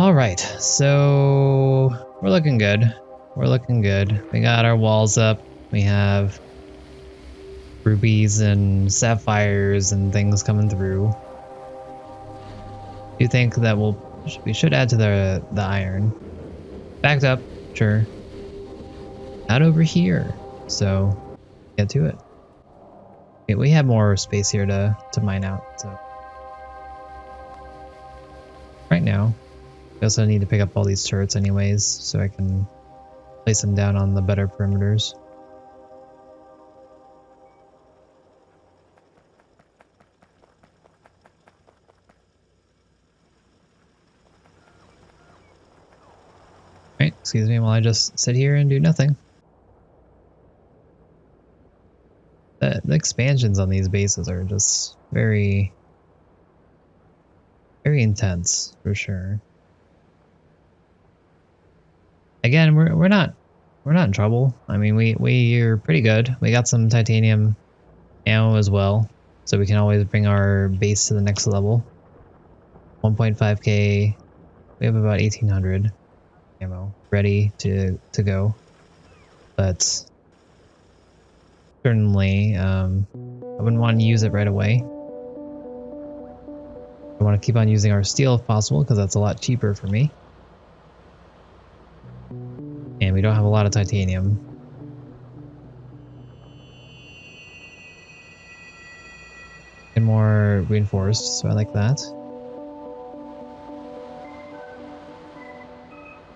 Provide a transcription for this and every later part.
All right, so we're looking good. We're looking good. We got our walls up. We have rubies and sapphires and things coming through. Do you think that we should add to the iron? Backed up, sure. Not over here. So get to it. Okay, we have more space here to mine out. So right now, we also need to pick up all these turrets anyways, so I can place them down on the better perimeters. Right, excuse me while I just sit here and do nothing. The expansions on these bases are just very, very intense for sure. Again, we're not in trouble. I mean, we're pretty good. We got some titanium ammo as well, so we can always bring our base to the next level. 1.5k. We have about 1800 ammo ready to go, but certainly I wouldn't want to use it right away. I want to keep on using our steel if possible because that's a lot cheaper for me. And we don't have a lot of titanium. And more reinforced, so I like that.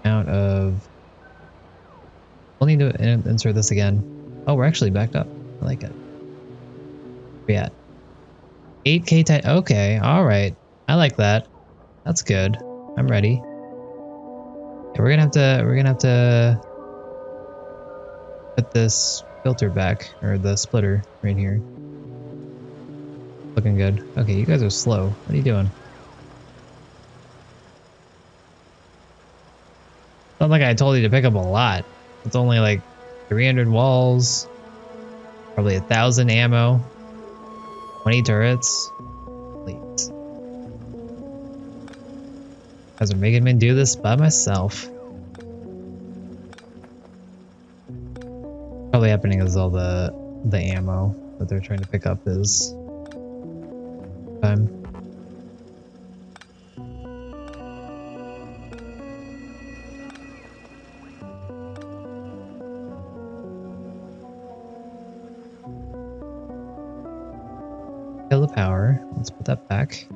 Out of... We'll need to insert this again. Oh, we're actually backed up. I like it. Where we at? 8k tit... Okay, alright. I like that. That's good. I'm ready. Yeah, we're gonna have to put this filter back, or the splitter right here. Looking good. Okay, you guys are slow. What are you doing? Not like I told you to pick up a lot. It's only like 300 walls, probably 1,000 ammo, 20 turrets. Please. You guys are making me do this by myself. Probably happening is all the ammo that they're trying to pick up is time. Kill the power. Let's put that back.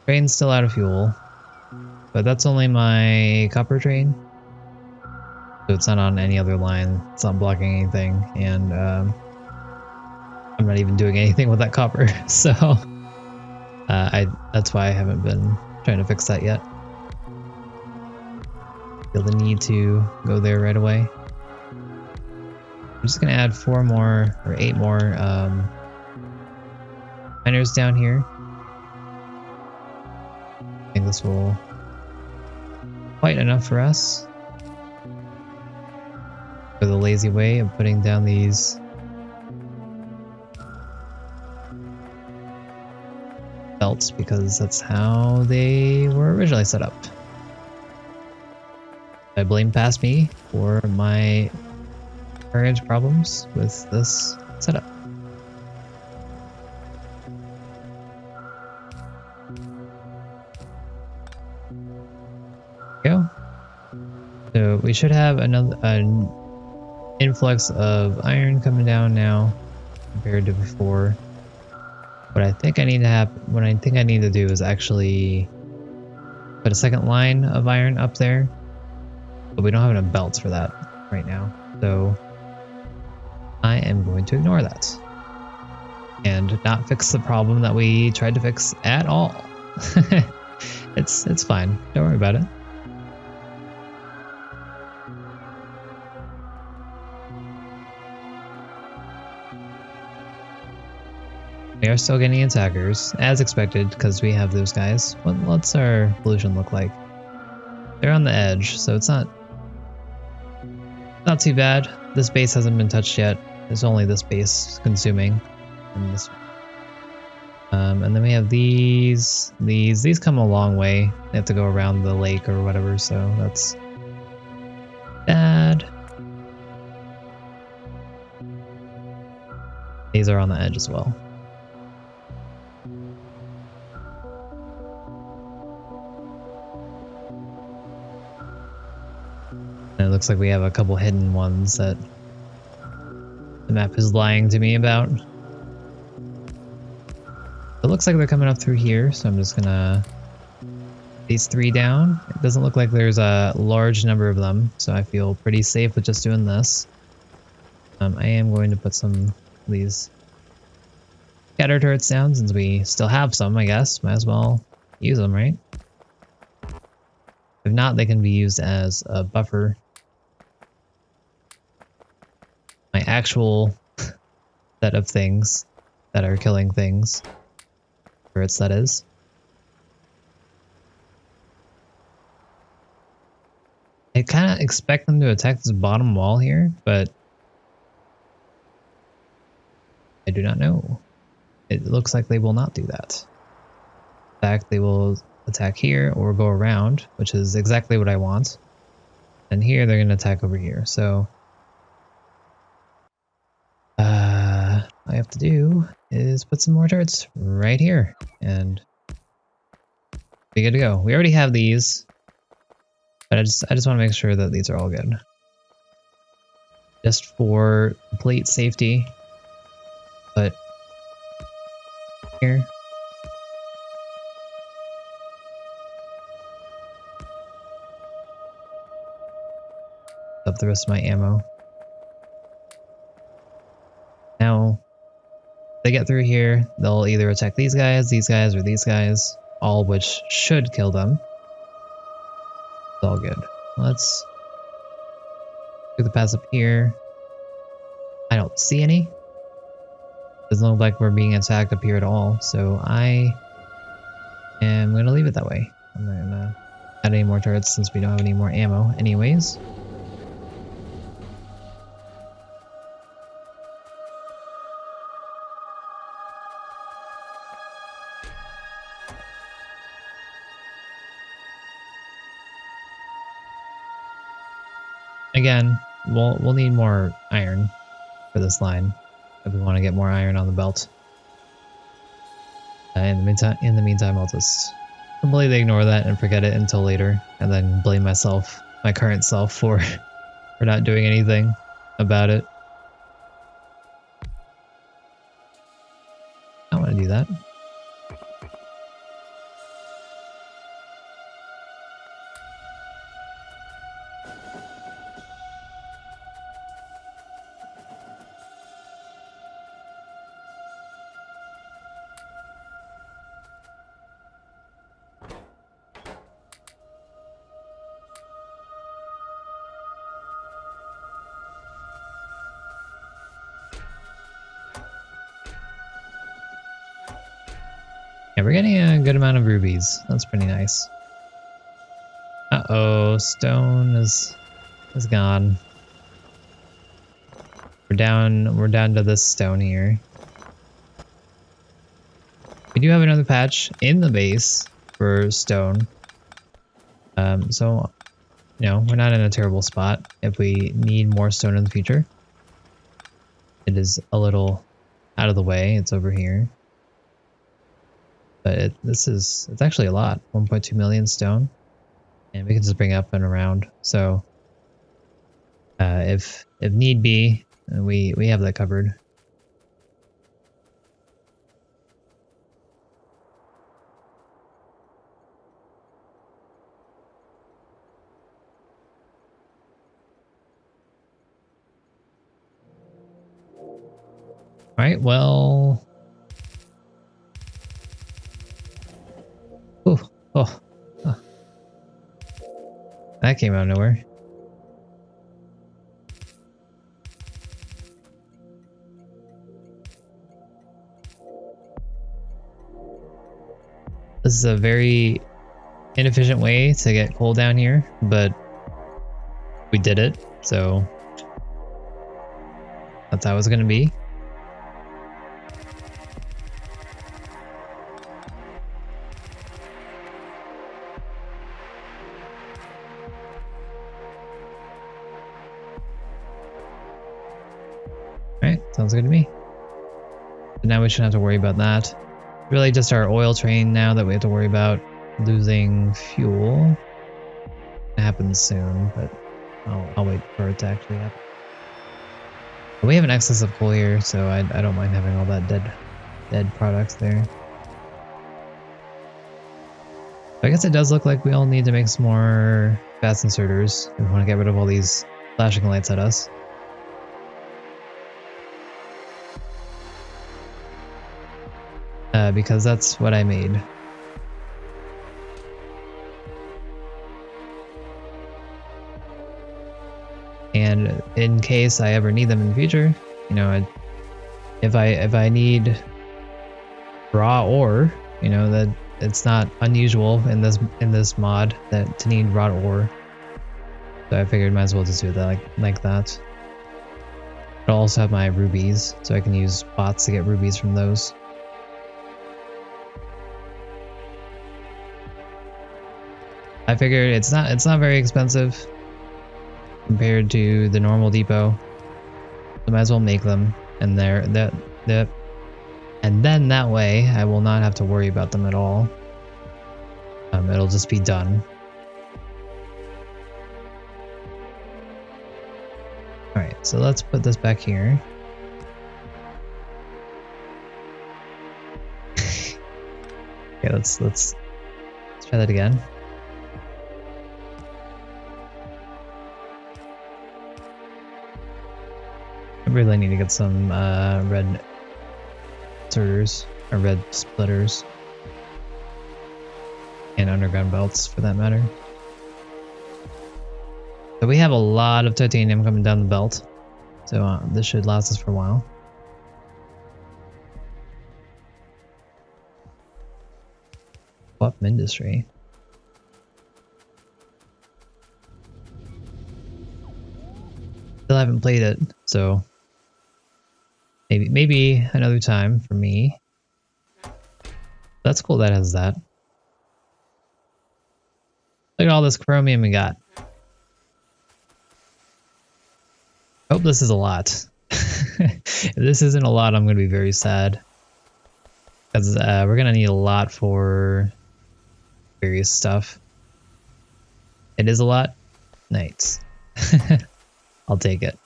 Train's still out of fuel, but that's only my copper train. So it's not on any other line. It's not blocking anything, and I'm not even doing anything with that copper. So that's why I haven't been trying to fix that yet. Feel the need to go there right away. I'm just gonna add 4 more or 8 more miners down here. I think this will quite enough for us. For the lazy way of putting down these belts, because that's how they were originally set up. I blame past me for my current problems with this setup. Go. So we should have an influx of iron coming down now compared to before. What I think I need to do is actually put a second line of iron up there, but we don't have enough belts for that right now. So I am going to ignore that and not fix the problem that we tried to fix at all. It's fine. Don't worry about it. We are still getting attackers, as expected, because we have those guys. What's our pollution look like? They're on the edge, so it's not too bad. This base hasn't been touched yet. There's only this base consuming. And this and then we have these come a long way. They have to go around the lake or whatever, so that's bad. These are on the edge as well. And it looks like we have a couple hidden ones that the map is lying to me about. It looks like they're coming up through here, so I'm just gonna these 3 down. It doesn't look like there's a large number of them, so I feel pretty safe with just doing this. I am going to put some of these scatter turrets down since we still have some, I guess. Might as well use them, right? If not, they can be used as a buffer. My actual set of things that are killing things. Turrets, that is. I kind of expect them to attack this bottom wall here, but I do not know. It looks like they will not do that. In fact, they will attack here or go around, which is exactly what I want. And here they're going to attack over here. So all I have to do is put some more turrets right here and be good to go. We already have these, but I just want to make sure that these are all good. Just for complete safety. But here. Up the rest of my ammo. Now, they get through here, they'll either attack these guys, or these guys, all which should kill them. It's all good. Let's do the pass up here. I don't see any. Doesn't look like we're being attacked up here at all, so I am going to leave it that way. I'm not going to add any more turrets since we don't have any more ammo anyways. Again, we'll need more iron for this line if we want to get more iron on the belt. In the meantime, I'll just completely ignore that and forget it until later, and then blame myself, my current self, for not doing anything about it. I don't want to do that. Yeah, we're getting a good amount of rubies. That's pretty nice. Uh-oh, stone is gone. We're down to this stone here. We do have another patch in the base for stone. So, you know, we're not in a terrible spot if we need more stone in the future. It is a little out of the way. It's over here. But it's actually a lot. 1.2 million stone. And we can just bring up and around. So if need be, we have that covered. Alright, well. Oh. That came out of nowhere. This is a very inefficient way to get coal down here, but we did it, so that's how it's gonna be. Alright, sounds good to me. But now we shouldn't have to worry about that. Really just our oil train now that we have to worry about losing fuel. It happens soon, but I'll wait for it to actually happen. But we have an excess of coal here, so I don't mind having all that dead products there. So I guess it does look like we all need to make some more fast inserters if we want to get rid of all these flashing lights at us. Because that's what I made. And in case I ever need them in the future, you know, if I need raw ore, you know, that it's not unusual in this mod to need raw ore. So I figured might as well just do that like that. I'll also have my rubies, so I can use bots to get rubies from those. I figured it's not very expensive compared to the normal depot. So might as well make them, and and then that way I will not have to worry about them at all. It'll just be done. All right, so let's put this back here. Okay, let's try that again. I really need to get some red inserters, or red splitters, and underground belts for that matter. So we have a lot of titanium coming down the belt, so this should last us for a while. What industry? Still haven't played it, so maybe another time for me. That's cool that has that. Look at all this chromium we got. I hope this is a lot. If this isn't a lot, I'm going to be very sad. Because we're going to need a lot for various stuff. It is a lot? Nice. I'll take it.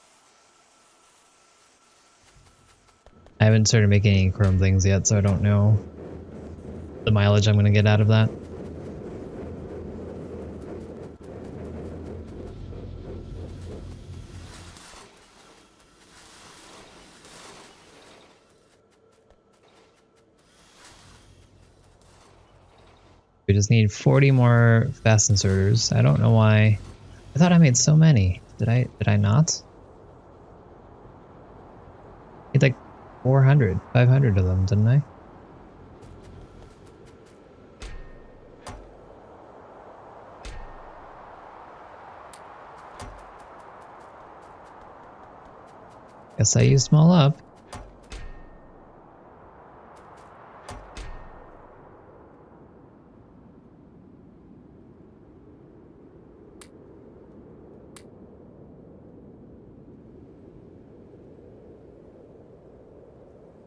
I haven't started making any chrome things yet, so I don't know the mileage I'm going to get out of that. We just need 40 more fast inserters. I don't know why. I thought I made so many. Did I not? I made like 400, 500 of them, didn't I? Guess I used them all up.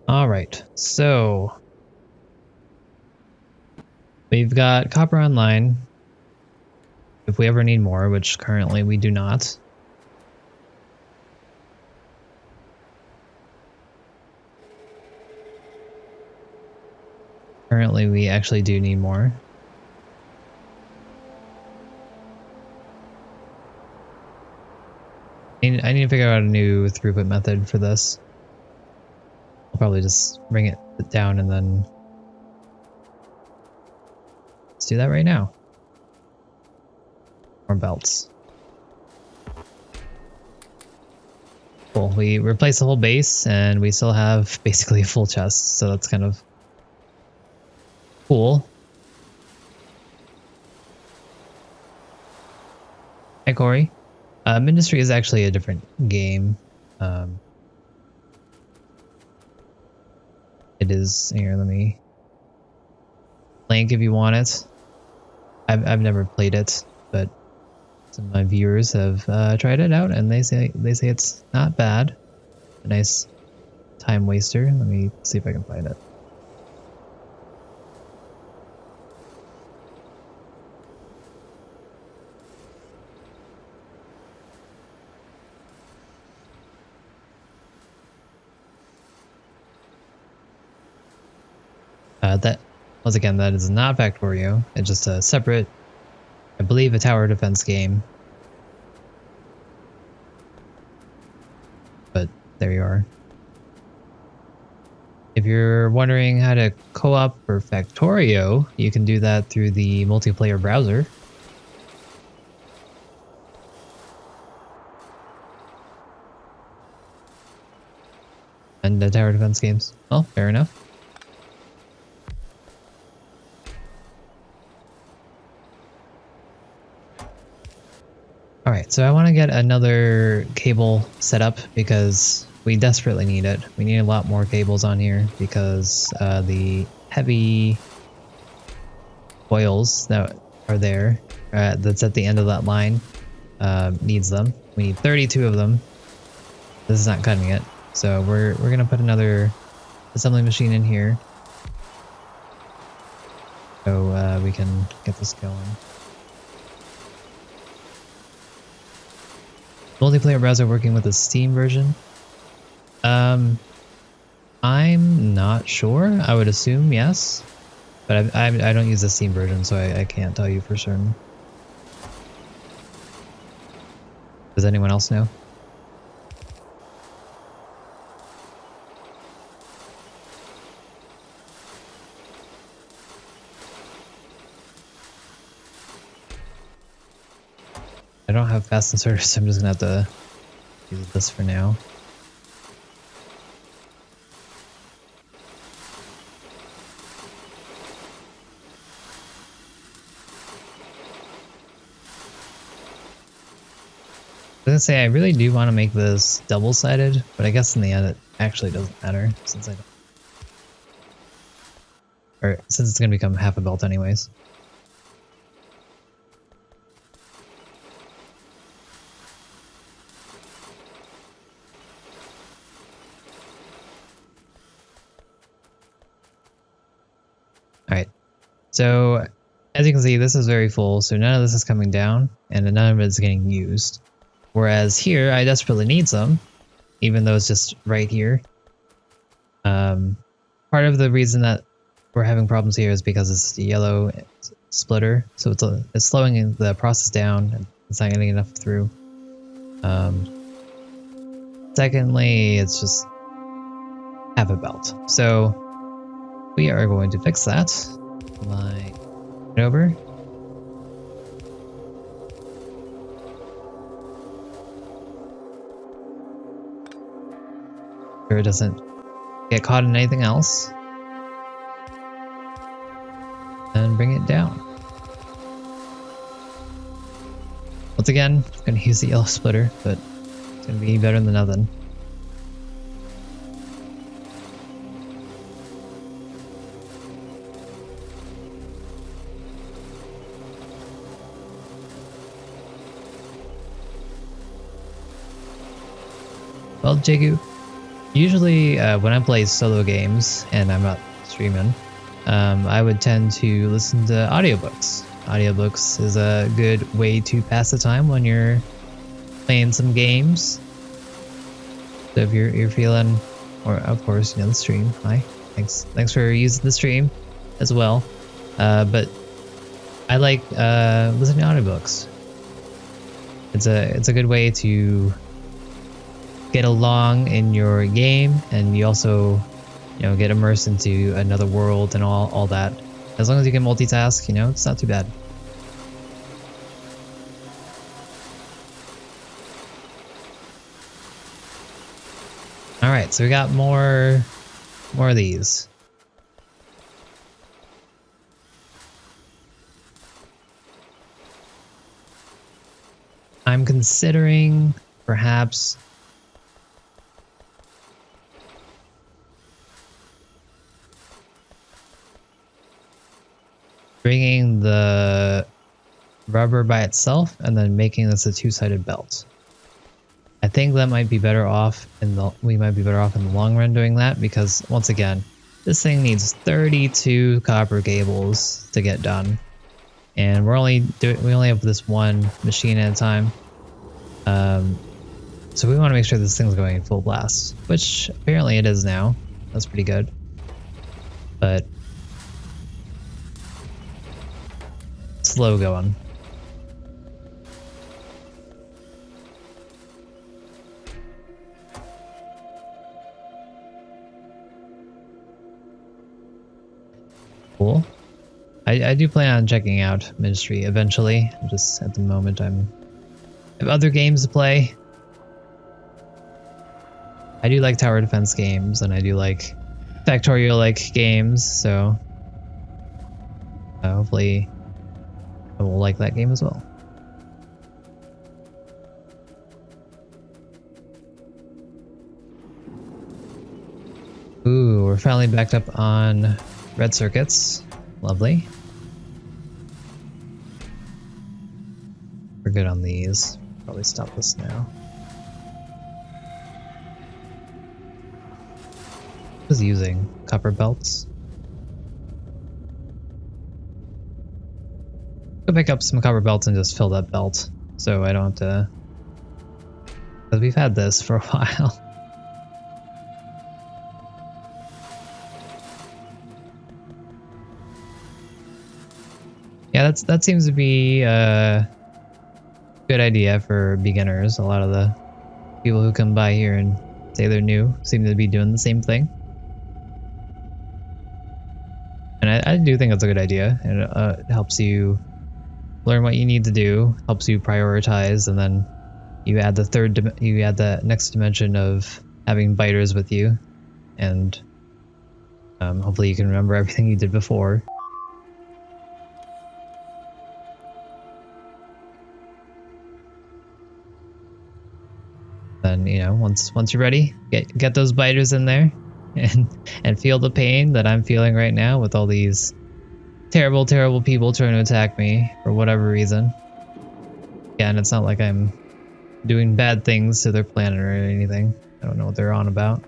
All right, so we've got copper online. If we ever need more, which currently we do not. Currently, we actually do need more. I need to figure out a new throughput method for this. I'll probably just bring it down and then let's do that right now. More belts. Cool. We replaced the whole base and we still have basically a full chest, so that's kind of cool. Hi, Corey. Ministry is actually a different game. It is here. Let me link if you want it. I've never played it, but some of my viewers have tried it out, and they say it's not bad. A nice time waster. Let me see if I can find it. That once again, that is not Factorio. It's just a separate, I believe, a tower defense game. But there you are. If you're wondering how to co-op for Factorio, you can do that through the multiplayer browser. And the tower defense games. Well, fair enough. Alright, so I want to get another cable set up because we desperately need it. We need a lot more cables on here because the heavy coils that are there, that's at the end of that line, needs them. We need 32 of them. This is not cutting it. So we're gonna put another assembly machine in here so we can get this going. Multiplayer browser working with the Steam version? I'm not sure. I would assume yes, but I don't use the Steam version, so I can't tell you for certain. Does anyone else know? I don't have fast inserters, so I'm just gonna have to use this for now. I was gonna say I really do want to make this double-sided, but I guess in the end it actually doesn't matter since I don't, or since it's gonna become half a belt anyways. Alright, so as you can see, this is very full, so none of this is coming down, and none of it is getting used. Whereas here, I desperately need some, even though it's just right here. Part of the reason that we're having problems here is because it's the yellow splitter, so it's slowing the process down, and it's not getting enough through. Secondly, it's just half a belt. So we are going to fix that by over. Sure it doesn't get caught in anything else. And bring it down. Once again, I'm going to use the yellow splitter, but it's going to be better than nothing. Well, Jagu, usually when I play solo games and I'm not streaming, I would tend to listen to audiobooks. Audiobooks is a good way to pass the time when you're playing some games. So if you're feeling, or of course, you know, the stream. Hi, thanks for using the stream as well. But I like listening to audiobooks. It's a good way to get along in your game, and you also, you know, get immersed into another world and all that. As long as you can multitask, you know, it's not too bad. All right, so we got more of these. I'm considering perhaps bringing the rubber by itself and then making this a two-sided belt. I think that might be better off we might be better off in the long run doing that, because once again, this thing needs 32 copper cables to get done. And we only have this one machine at a time. So we want to make sure this thing's going full blast, which apparently it is now. That's pretty good. But slow going. Cool. I do plan on checking out Ministry eventually. Just at the moment I have other games to play. I do like tower defense games, and I do like Factorio-like games, so hopefully I will like that game as well. Ooh, we're finally backed up on red circuits. Lovely. We're good on these. Probably stop this now. I was using copper belts. Go pick up some copper belts and just fill that belt, so I don't have to. Because we've had this for a while. Yeah, that seems to be a good idea for beginners. A lot of the people who come by here and say they're new seem to be doing the same thing. And I do think it's a good idea. It helps you learn what you need to do, helps you prioritize, and then you add the next dimension of having biters with you, and hopefully you can remember everything you did before. Then, you know, once you're ready, get those biters in there and feel the pain that I'm feeling right now with all these terrible people trying to attack me for whatever reason. Again, it's not like I'm doing bad things to their planet or anything. I don't know what they're on about.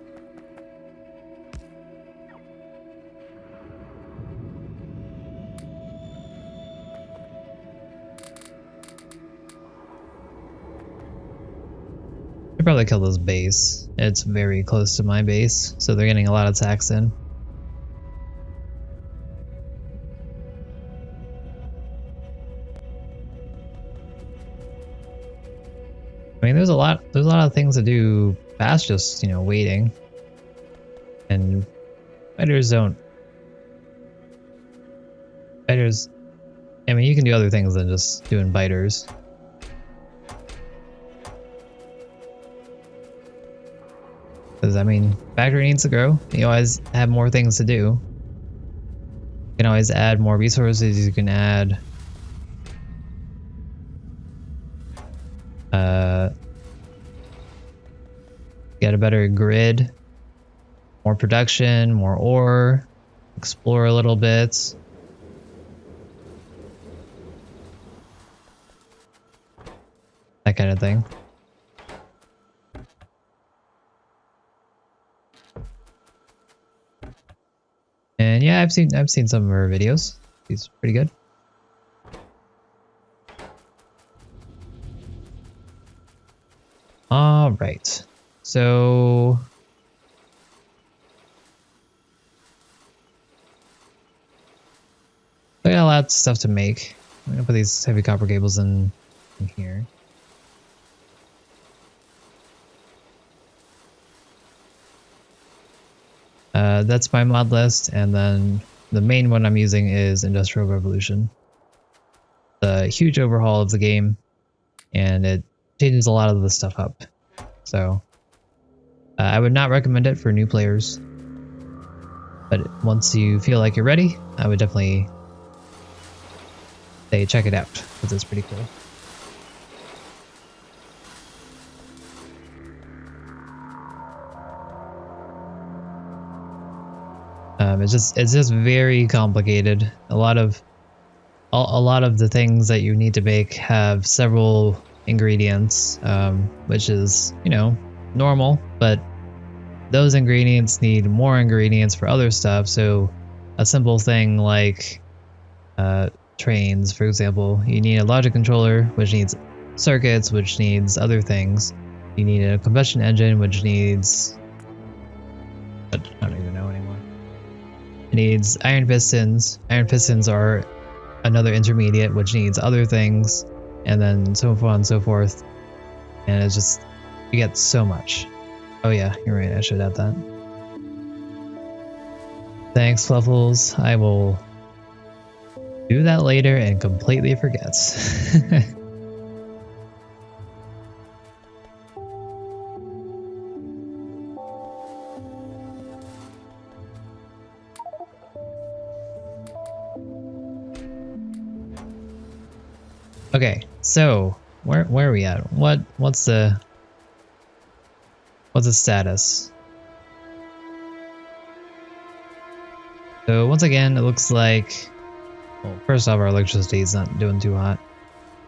I'd probably kill this base. It's very close to my base, so they're getting a lot of attacks in. I mean, there's a lot of things to do past just, you know, waiting. And fighters, I mean, you can do other things than just doing biters. Because, I mean, factory needs to grow. You always have more things to do. You can always add more resources. You can add get a better grid, more production, more ore, explore a little bit. That kind of thing. And yeah, I've seen some of her videos. She's pretty good. All right. So I got a lot of stuff to make. I'm gonna put these heavy copper cables in here. That's my mod list, and then the main one I'm using is Industrial Revolution. The huge overhaul of the game, and it changes a lot of the stuff up. So I would not recommend it for new players, but once you feel like you're ready, I would definitely say check it out, because it's pretty cool. It's just very complicated. A lot of the things that you need to bake have several ingredients, which is, you know, normal, but those ingredients need more ingredients for other stuff. So a simple thing like trains, for example, you need a logic controller, which needs circuits, which needs other things. You need a combustion engine, which needs... I don't even know anymore. It needs iron pistons. Iron pistons are another intermediate, which needs other things, and then so on and so forth. And it's just, you get so much. Oh yeah, you're right, I should add that. Thanks, Fluffles. I will do that later and completely forget. Okay, so where are we at? What's the status? So once again, it looks like, well, first off, our electricity is not doing too hot,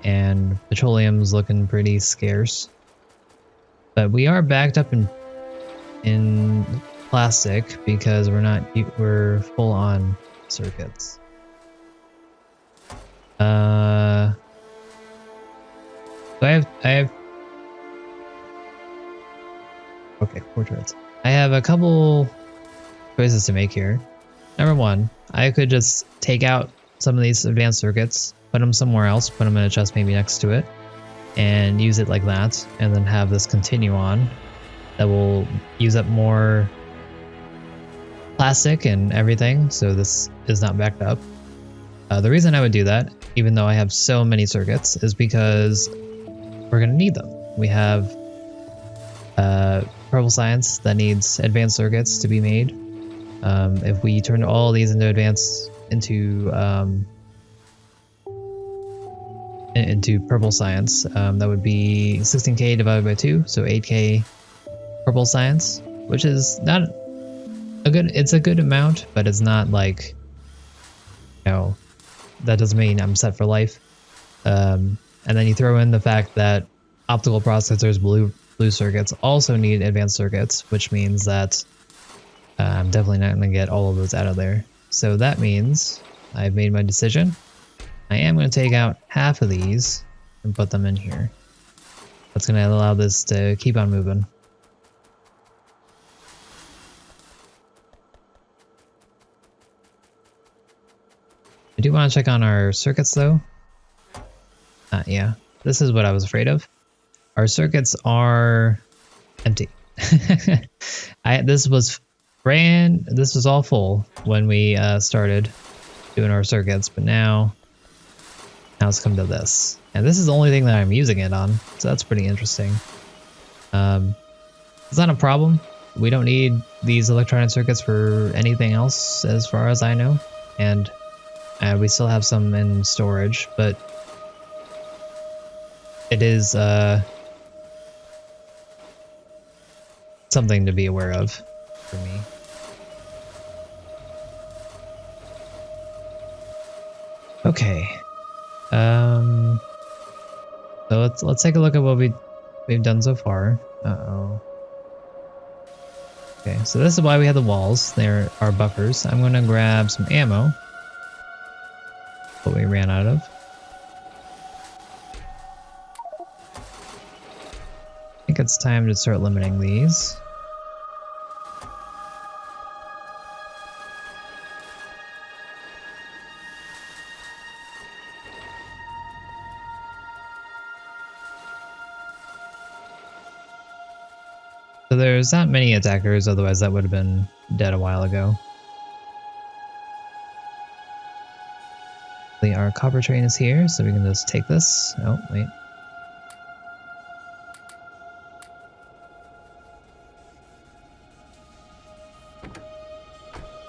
and petroleum's looking pretty scarce. But we are backed up in plastic because we're full on circuits. So I have okay, portraits. I have a couple choices to make here. Number one, I could just take out some of these advanced circuits, put them somewhere else, put them in a chest maybe next to it, and use it like that, and then have this continue on. That will use up more plastic and everything, so this is not backed up. The reason I would do that, even though I have so many circuits, is because we're going to need them. We have purple science that needs advanced circuits to be made. If we turn all these into into purple science, that would be 16k divided by 2, so 8k purple science, which is not a good, it's a good amount, but it's not like, you know, that doesn't mean I'm set for life. And then you throw in the fact that optical processors, blue circuits, also need advanced circuits, which means that I'm definitely not going to get all of those out of there. So that means I've made my decision. I am going to take out half of these and put them in here. That's going to allow this to keep on moving. I do want to check on our circuits though. Yeah, this is what I was afraid of. Our circuits are empty. This was all full when we started doing our circuits, but now it's come to this. And this is the only thing that I'm using it on, so that's pretty interesting. It's not a problem. We don't need these electronic circuits for anything else as far as I know. And we still have some in storage, but it is something to be aware of for me. Okay. So let's take a look at what we've done so far. Uh-oh. Okay, so this is why we have the walls. There are buffers. I'm gonna grab some ammo. What we ran out of. I think it's time to start limiting these. So there's not many attackers, otherwise that would have been dead a while ago. Our copper train is here, so we can just take this. Oh, wait.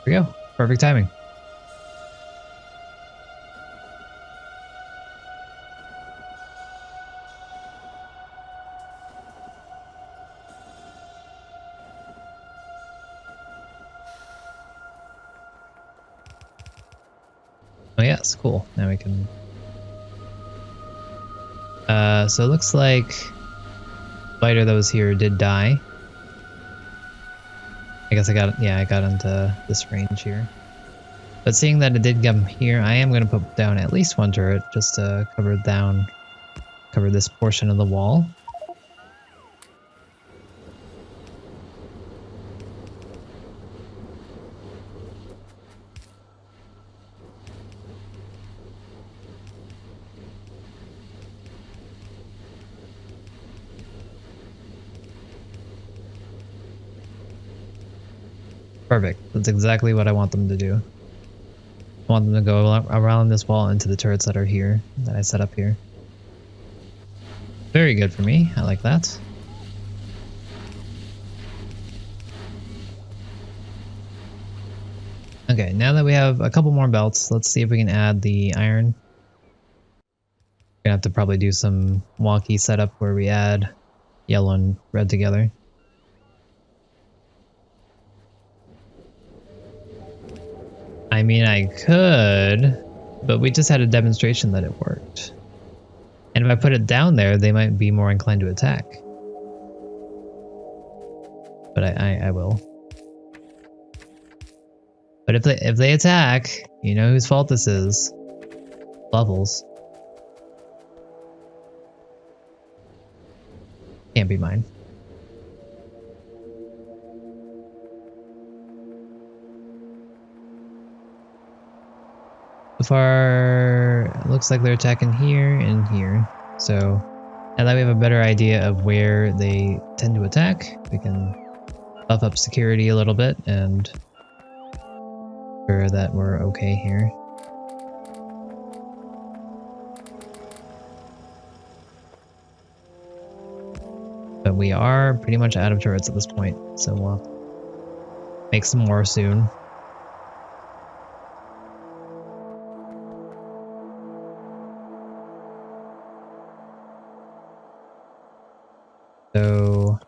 There we go. Perfect timing. Yes, cool. Now we can... so it looks like spider that was here did die. I guess I got into this range here. But seeing that it did come here, I am going to put down at least one turret just to cover this portion of the wall. Perfect. That's exactly what I want them to do. I want them to go around this wall into the turrets that are here, that I set up here. Very good for me. I like that. Okay, now that we have a couple more belts, let's see if we can add the iron. We're gonna have to probably do some wonky setup where we add yellow and red together. I mean, I could, but we just had a demonstration that it worked. And if I put it down there, they might be more inclined to attack. But I will. But if they attack, you know whose fault this is. Levels. Can't be mine. So far, it looks like they're attacking here and here. So now that we have a better idea of where they tend to attack, we can buff up security a little bit and ensure that we're okay here. But we are pretty much out of turrets at this point, so we'll make some more soon. So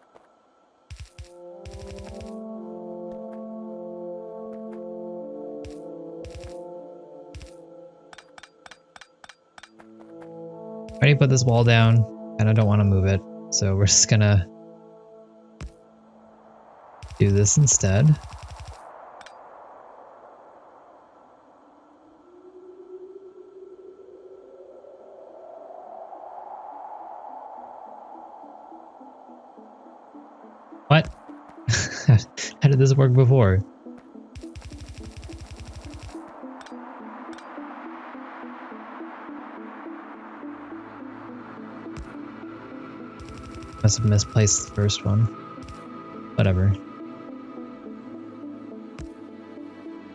I already put this wall down, and I don't want to move it, so we're just gonna do this instead. What? How did this work before? Must have misplaced the first one. Whatever.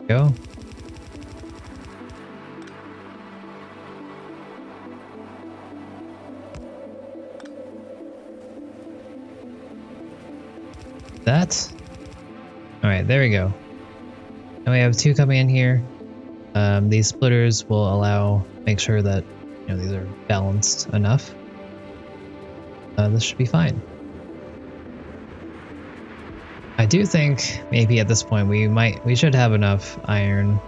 Go. That. Alright, there we go. Now we have two coming in here. These splitters will make sure that, you know, these are balanced enough. This should be fine. I do think maybe at this point we should have enough iron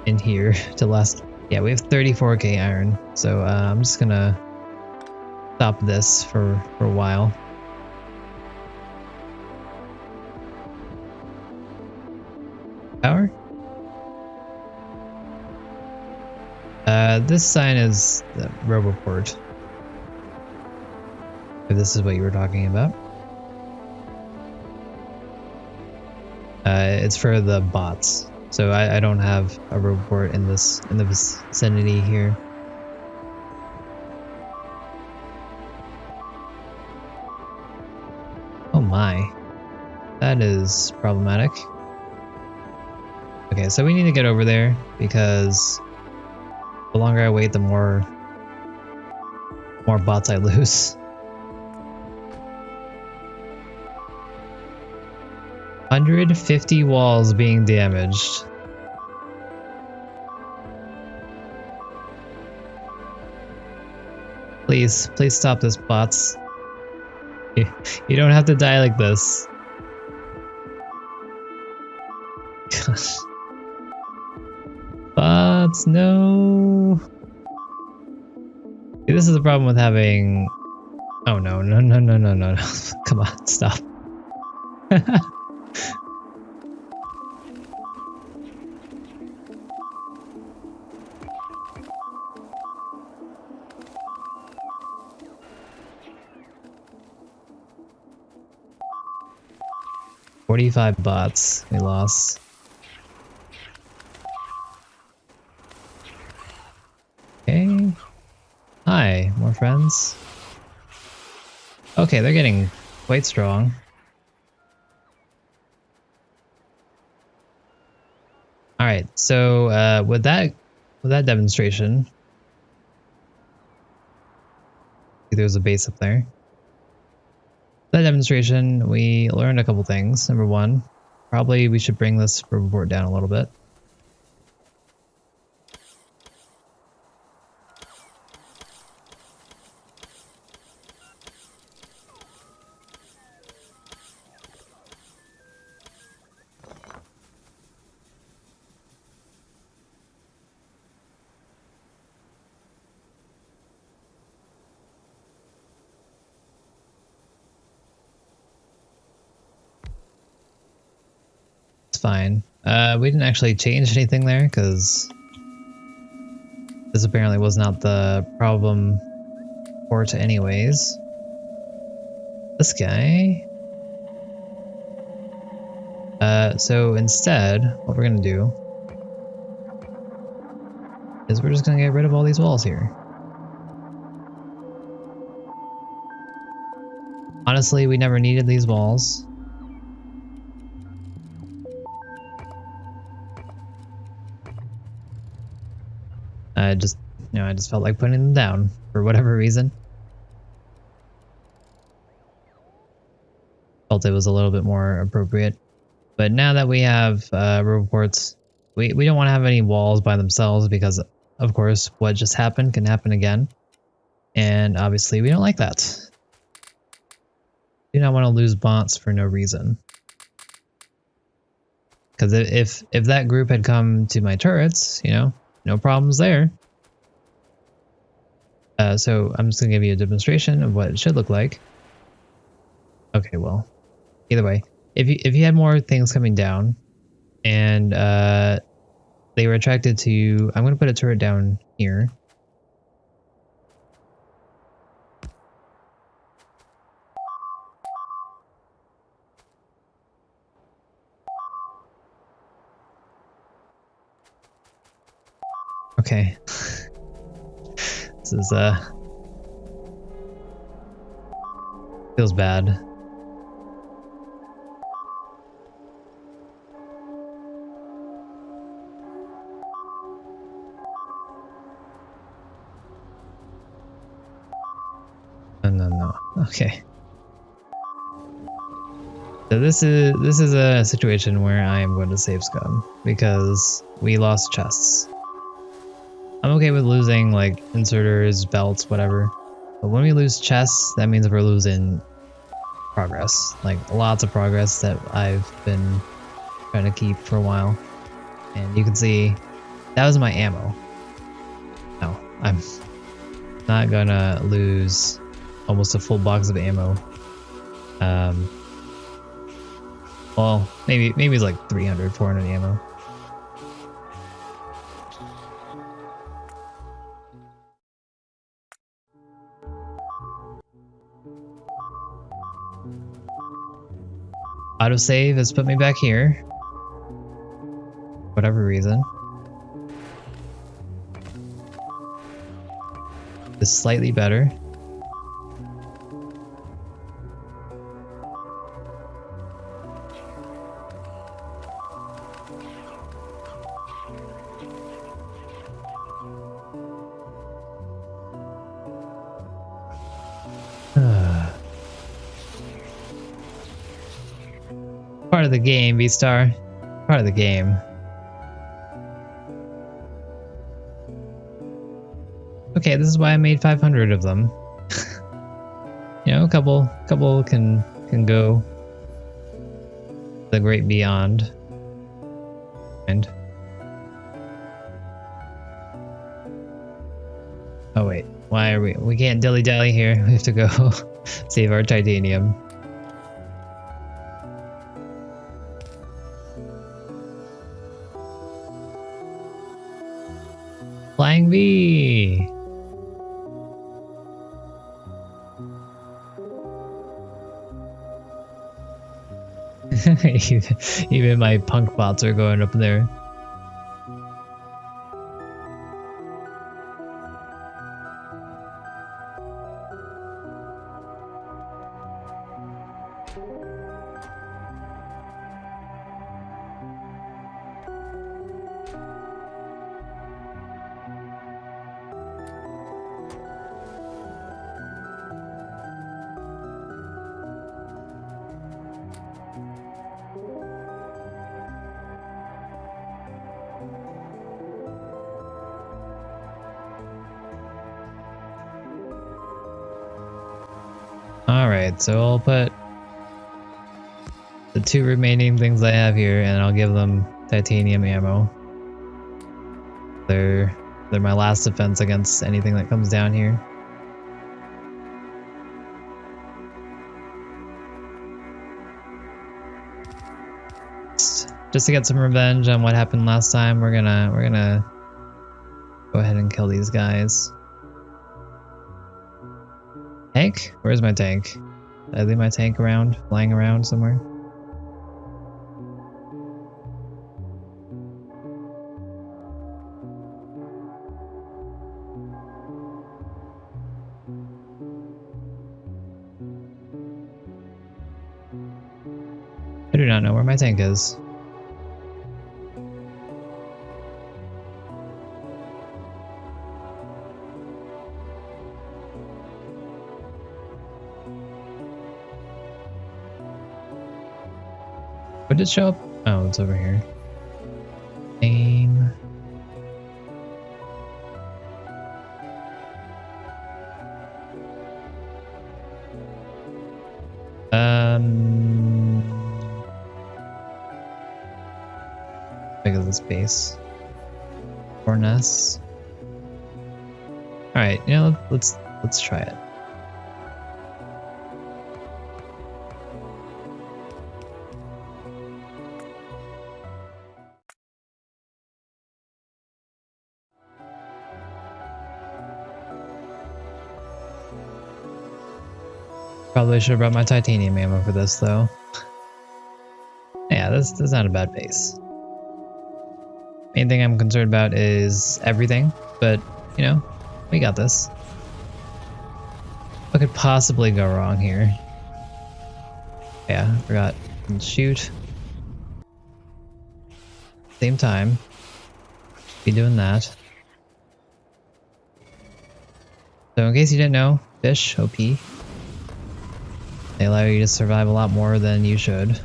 in here to last. Yeah, we have 34k iron, so I'm just gonna stop this for a while. Power? This sign is the Roboport. If this is what you were talking about. It's for the bots. So I don't have a Roboport in the vicinity here. Oh my. That is problematic. Okay, so we need to get over there because the longer I wait, the more bots I lose. 150 walls being damaged. Please stop this, bots. You don't have to die like this. Gosh. bots, no. See, this is the problem with having... Oh no, no, no, no, no, no, no. Come on, stop. 45 bots we lost. Okay. Hi, more friends. Okay, they're getting quite strong. Alright, so with that demonstration, there's a base up there. That demonstration, we learned a couple things. Number one, probably we should bring this report down a little bit. Fine. We didn't actually change anything there because this apparently was not the problem port anyways. This guy. So instead, what we're gonna do is we're just gonna get rid of all these walls here. Honestly, we never needed these walls. I just felt like putting them down for whatever reason. Felt it was a little bit more appropriate. But now that we have reports, we don't want to have any walls by themselves because, of course, what just happened can happen again. And obviously, we don't like that. We do not want to lose bots for no reason. Because if that group had come to my turrets, you know, no problems there. So I'm just gonna give you a demonstration of what it should look like. Okay, well, either way, if you had more things coming down, and they were attracted to, I'm gonna put a turret down here. Okay. This is feels bad. No. Okay. So this is a situation where I am going to save scum because we lost chests. I'm okay with losing like inserters, belts, whatever. But when we lose chests, that means we're losing progress. Like lots of progress that I've been trying to keep for a while. And you can see that was my ammo. No, I'm not gonna lose almost a full box of ammo. Well, maybe it's like 300, 400 ammo. Autosave has put me back here. Whatever reason. It's slightly better. Part of the game, V-Star. Part of the game. Okay, this is why I made 500 of them. You know, a couple can go the great beyond. And Oh wait, why are we can't dilly-dally here. We have to go save our titanium. Flying V! Even my punk bots are going up there. Alright, so I'll put the 2 remaining things I have here and I'll give them titanium ammo. They're my last defense against anything that comes down here. Just to get some revenge on what happened last time, we're gonna go ahead and kill these guys. Tank? Where's my tank? Did I leave my tank around, flying around somewhere? I do not know where my tank is. Where did it show up? Oh, it's over here. Aim. Big of this base. Cornus. Alright, you know, let's try it. Probably should have brought my titanium ammo for this though. Yeah, this is not a bad base. Main thing I'm concerned about is everything, but you know, we got this. What could possibly go wrong here? Yeah, I forgot. Can shoot. Same time. Be doing that. So in case you didn't know, fish, OP. They allow you to survive a lot more than you should.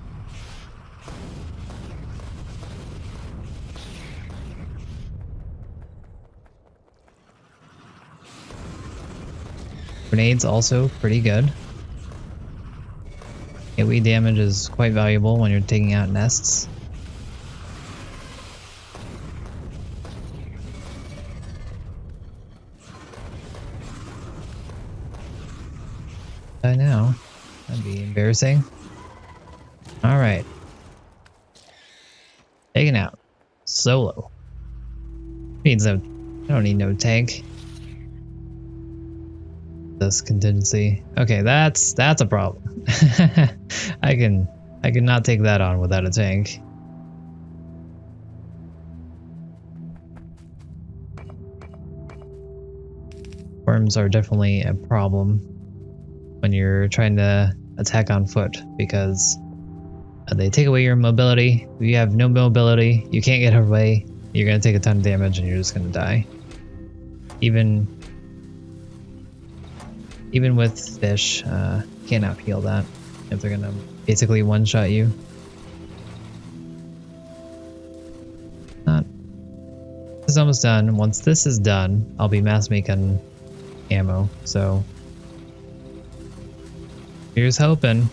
Grenades also pretty good. AoE damage is quite valuable when you're taking out nests. I know. That'd be embarrassing. Alright. Taken out. Solo. Needs no... I don't need no tank. This contingency. Okay, that's a problem. I cannot take that on without a tank. Worms are definitely a problem when you're trying to attack on foot because they take away your mobility. If you have no mobility, you can't get away. You're gonna take a ton of damage and you're just gonna die. Even with fish, cannot peel that if they're gonna basically one-shot you. This is almost done. Once this is done, I'll be mass making ammo. So here's hoping.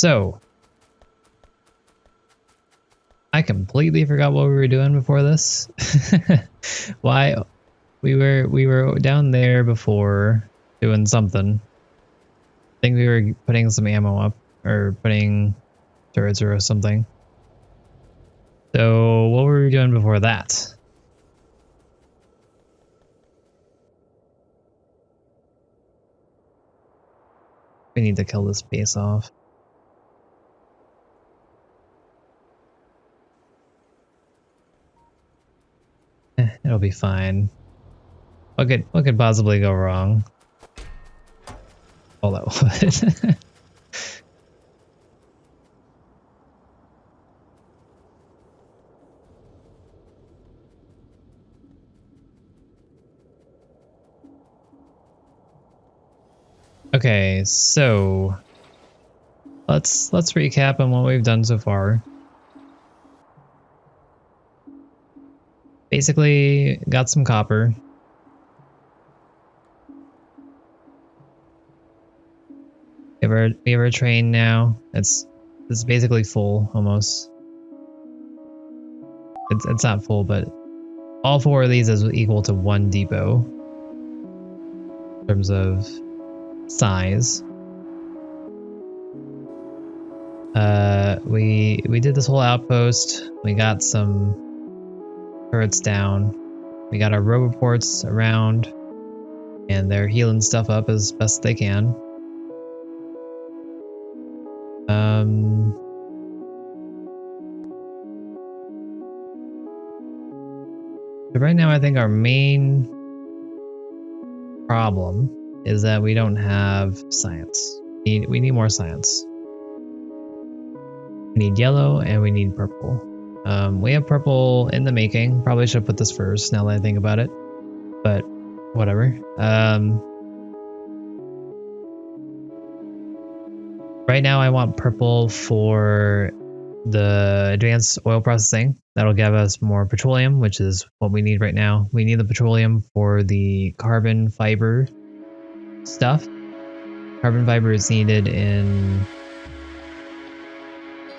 So I completely forgot what we were doing before this. Why we were down there before doing something. I think we were putting some ammo up or putting turrets or something. So what were we doing before that? We need to kill this base off. It'll be fine. What could possibly go wrong? All that would. Okay, so let's recap on what we've done so far. Basically, got some copper. We have our train now. It's basically full almost. It's not full, but all four of these is equal to one depot in terms of size. We did this whole outpost. We got some turrets down. We got our roboports around, and they're healing stuff up as best they can. But right now, I think our main problem is that we don't have science. We need more science. We need yellow and we need purple. We have purple in the making. Probably should have put this first now that I think about it. But whatever. Right now I want purple for the advanced oil processing. That'll give us more petroleum, which is what we need right now. We need the petroleum for the carbon fiber stuff. Carbon fiber is needed in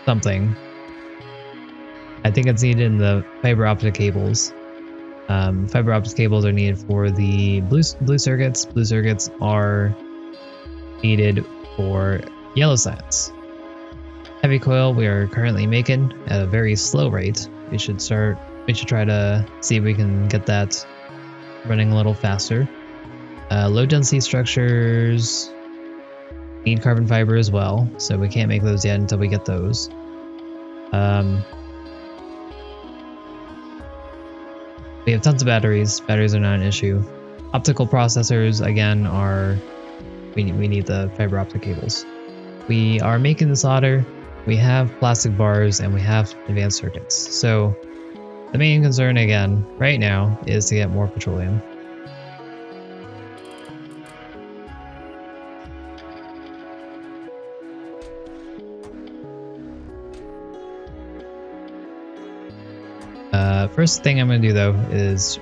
something. I think it's needed in the fiber optic cables. Fiber optic cables are needed for the blue circuits. Blue circuits are needed for yellow science. Heavy coil we are currently making at a very slow rate. We should try to see if we can get that running a little faster. Low density structures need carbon fiber as well, so we can't make those yet until we get those. We have tons of batteries. Batteries are not an issue. Optical processors, again, we need the fiber optic cables. We are making the solder. We have plastic bars and we have advanced circuits. So the main concern, again, right now is to get more petroleum. First thing I'm going to do though is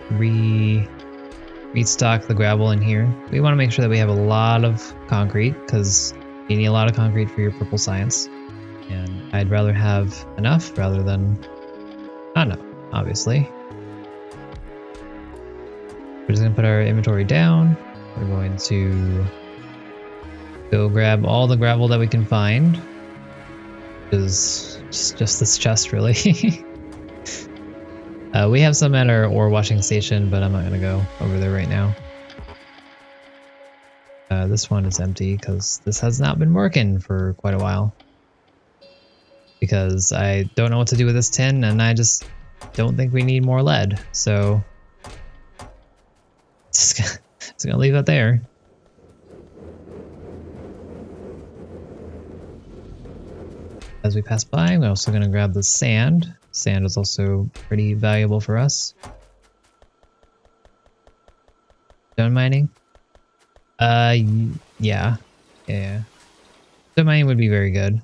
restock the gravel in here. We want to make sure that we have a lot of concrete because you need a lot of concrete for your purple science. And I'd rather have enough rather than not enough, obviously. We're just going to put our inventory down. We're going to go grab all the gravel that we can find. Which is just this chest, really. We have some at our ore washing station, but I'm not going to go over there right now. This one is empty because this has not been working for quite a while. Because I don't know what to do with this tin, and I just don't think we need more lead. So, just gonna leave it there. As we pass by, we're also gonna grab the sand. Sand is also pretty valuable for us. Stone mining? Yeah. Stone mining would be very good.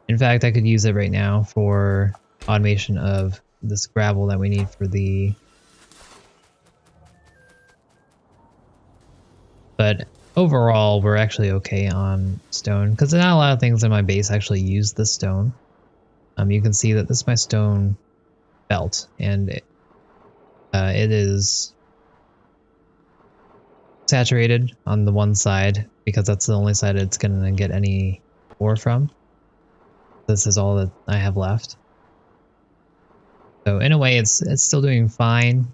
In fact, I could use it right now for automation of this gravel that we need for the... But overall, we're actually okay on stone because not a lot of things in my base actually use the stone. You can see that this is my stone belt, and it is saturated on the one side because that's the only side it's going to get any ore from. This is all that I have left. So in a way, it's still doing fine.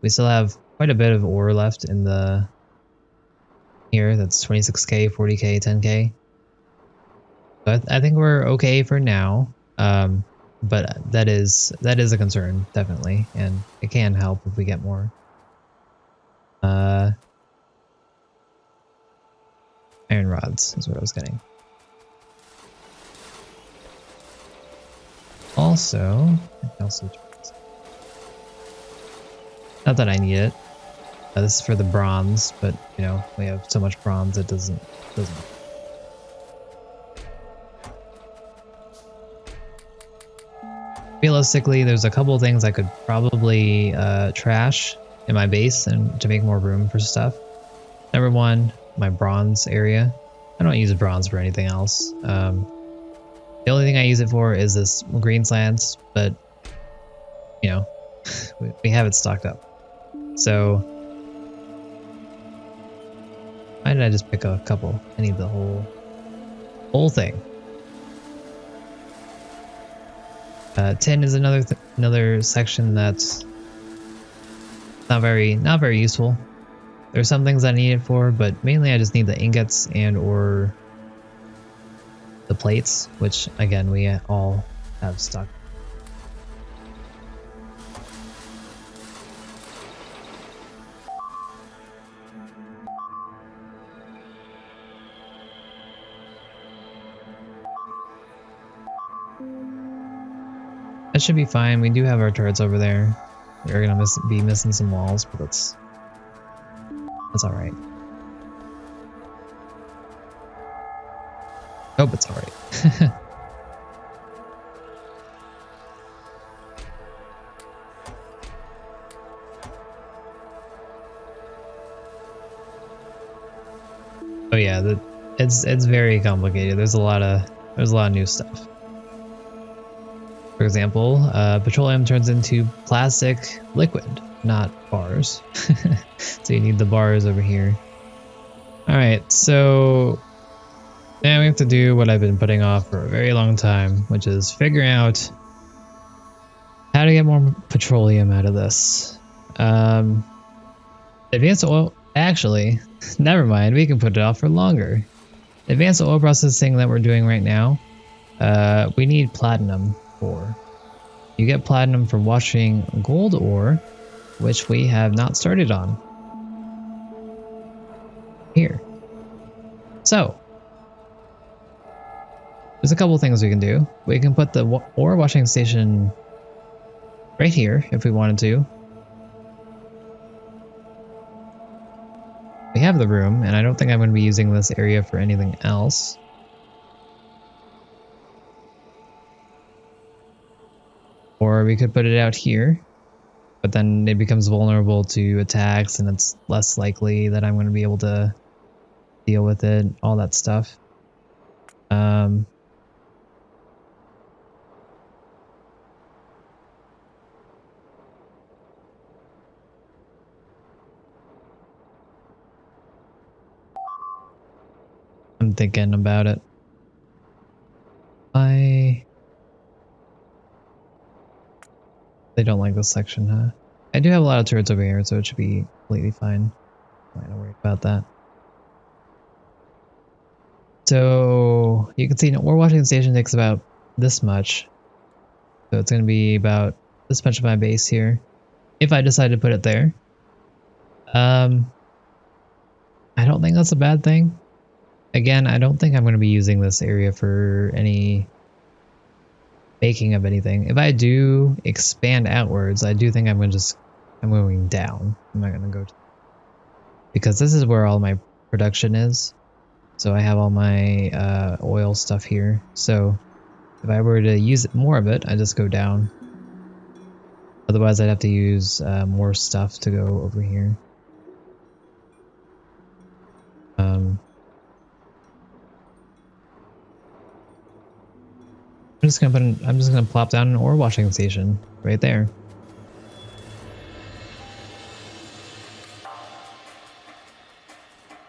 We still have quite a bit of ore left in the here. That's 26k, 40k, 10k. But I think we're okay for now. But that is a concern, definitely, and it can help if we get more. Iron rods is what I was getting. Also, not that I need it. This is for the bronze, but you know, we have so much bronze it doesn't. Realistically, there's a couple of things I could probably trash in my base and to make more room for stuff. Number one, my bronze area. I don't use bronze for anything else. The only thing I use it for is this green slants, but you know, we have it stocked up. So why did I just pick a couple? I need the whole thing. Tin is another section that's not very useful. There's some things I need it for, but mainly I just need the ingots and or the plates, which again we all have stocked. That should be fine. We do have our turrets over there. We're gonna be missing some walls, but that's all right. Hope it's all right. Oh yeah, it's very complicated. There's a lot of new stuff. For example, petroleum turns into plastic liquid, not bars. So you need the bars over here. Alright, so now we have to do what I've been putting off for a very long time, which is figure out how to get more petroleum out of this. Advanced oil, actually, never mind, we can put it off for longer. Advanced oil processing that we're doing right now, we need platinum ore. You get platinum from washing gold ore, which we have not started on. Here. So, there's a couple things we can do. We can put the ore washing station right here if we wanted to. We have the room, and I don't think I'm going to be using this area for anything else. Or we could put it out here, but then it becomes vulnerable to attacks and it's less likely that I'm going to be able to deal with it, all that stuff. I'm thinking about it. They don't like this section, huh? I do have a lot of turrets over here, so it should be completely fine. I'm not gonna worry about that. So you can see an ore washing station takes about this much. So it's gonna be about this much of my base here. If I decide to put it there. I don't think that's a bad thing. Again, I don't think I'm gonna be using this area for any baking of anything. If I do expand outwards, I do think I'm going down. I'm not going to go to, because this is where all my production is. So I have all my oil stuff here. So if I were to use more of it, I just go down. Otherwise, I'd have to use more stuff to go over here. I'm just gonna plop down an ore washing station right there.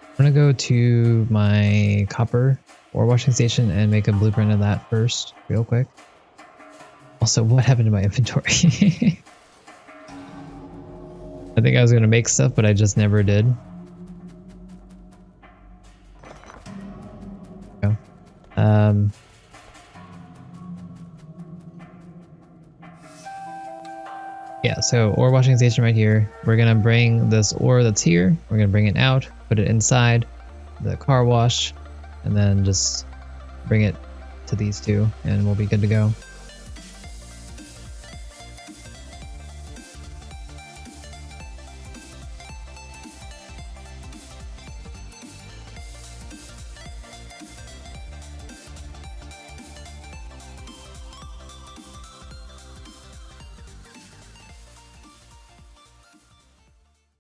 I'm gonna go to my copper ore washing station and make a blueprint of that first, real quick. Also, what happened to my inventory? I think I was gonna make stuff, but I just never did. Go. Yeah, so ore washing station right here. We're gonna bring this ore that's here, we're gonna bring it out, put it inside the car wash, and then just bring it to these two, and we'll be good to go.